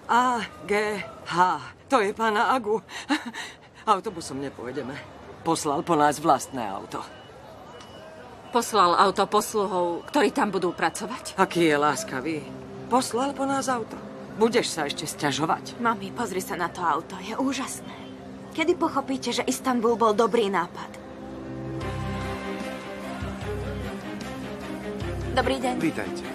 AGH. To je pána Agu. Autobusom nepôjdeme. Poslal po nás vlastné auto. Poslal auto posluhov, ktorí tam budú pracovať? Aký je láskavý. Poslal po nás auto. Budeš sa ešte sťažovať? Mami, pozri sa na to auto. Je úžasné. Kedy pochopíte, že Istanbul bol dobrý nápad? Dobrý deň. Vítajte.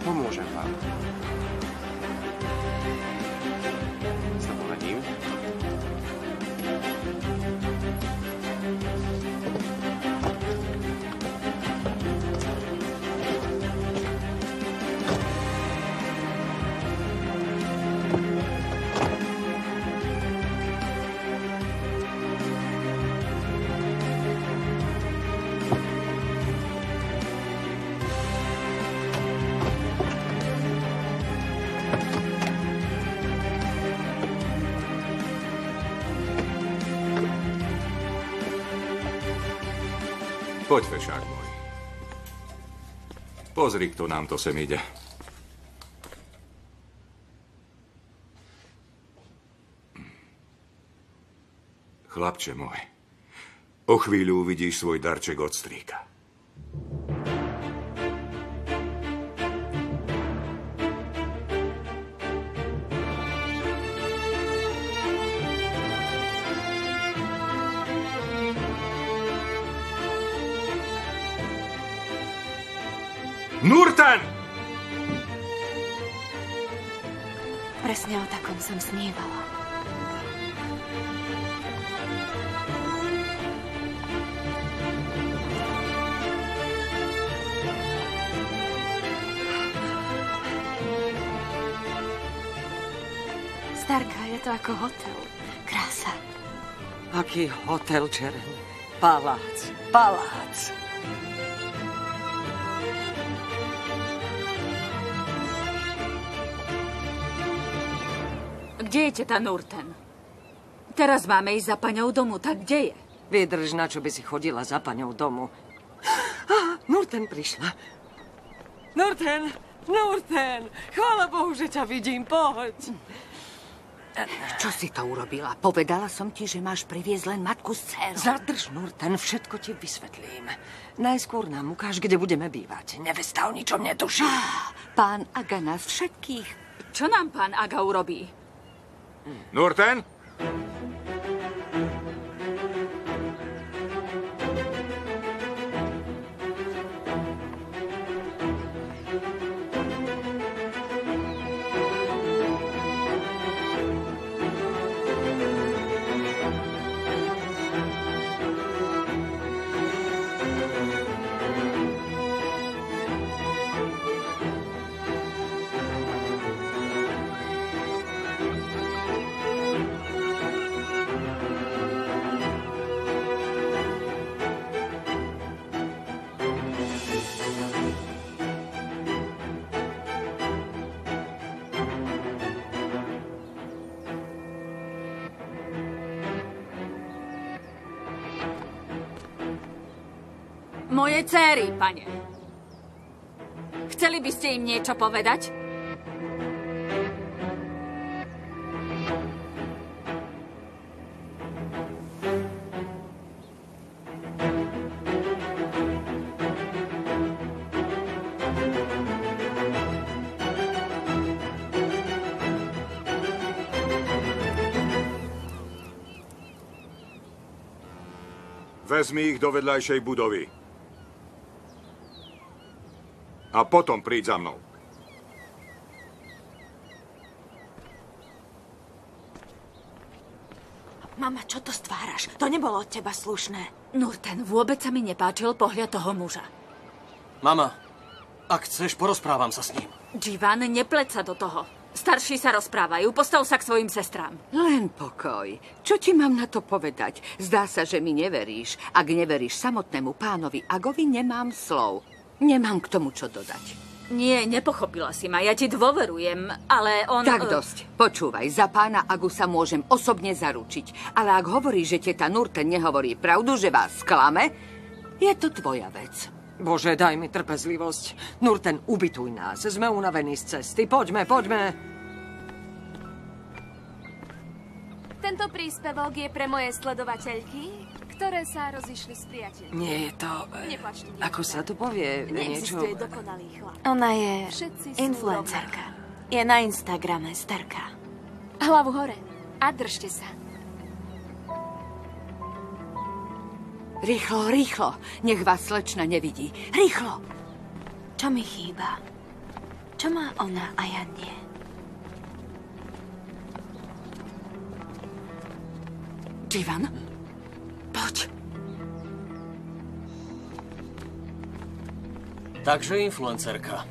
Pomôžem vám. S dovolením. Poď, fešák môj. Pozri, kto nám to sem ide. Chlapče môj, o chvíľu uvidíš svoj darček od strýka. Nurten! Presne o takom som snívala. Starka, je to ako hotel. Krása. Aký hotel, Čereň? Palác. Palác. Kde je teta Nurten? Teraz máme ísť za paňou domu, tak kde je? Vydrž, na čo by si chodila za paňou domu. Nurten prišla. Nurten! Nurten! Chvála Bohu, že ťa vidím, poď. Čo si to urobila? Povedala som ti, že máš priviesť len matku s dcérou. Zadrž, Nurten, všetko ti vysvetlím. Najskôr nám ukáž, kde budeme bývať. Nevesta o ničom netuší. Pán Aga nás všetkých. Čo nám pán Aga urobí? Nurten? Moje dcéry, pane. Chceli by ste im niečo povedať? Vezmi ich do vedľajšej budovy. A potom príď za mnou. Mama, čo to stváraš? To nebolo od teba slušné. Nurten, vôbec sa mi nepáčil pohľad toho muža. Mama, ak chceš, porozprávam sa s ním. Dživan, nepleť sa do toho. Starší sa rozprávajú, postav sa k svojim sestrám. Len pokoj. Čo ti mám na to povedať? Zdá sa, že mi neveríš. Ak neveríš samotnému pánovi Agovi, nemám slov. Nemám k tomu, čo dodať. Nie, nepochopila si ma. Ja ti dôverujem, ale on... Tak dosť. Počúvaj, za pána Agu sa môžem osobne zaručiť. Ale ak hovorí, že teta Nurten nehovorí pravdu, že vás sklame, je to tvoja vec. Bože, daj mi trpezlivosť. Nurten, ubytuj nás. Sme unavení z cesty. Poďme, poďme. Tento príspevok je pre moje sledovateľky, ktoré sa rozišli s priateľmi. Nie je to... Neplačte, Ako sa to povie? Neexistuje Niečo... dokonalý chlap. Ona je Všetci sú influencerka. Je na Instagrame starka. Hlavu hore a držte sa. Rýchlo, rýchlo. Nech vás slečna nevidí. Rýchlo. Čo mi chýba? Čo má ona a ja nie? Ivan, poď. Takže influencerka.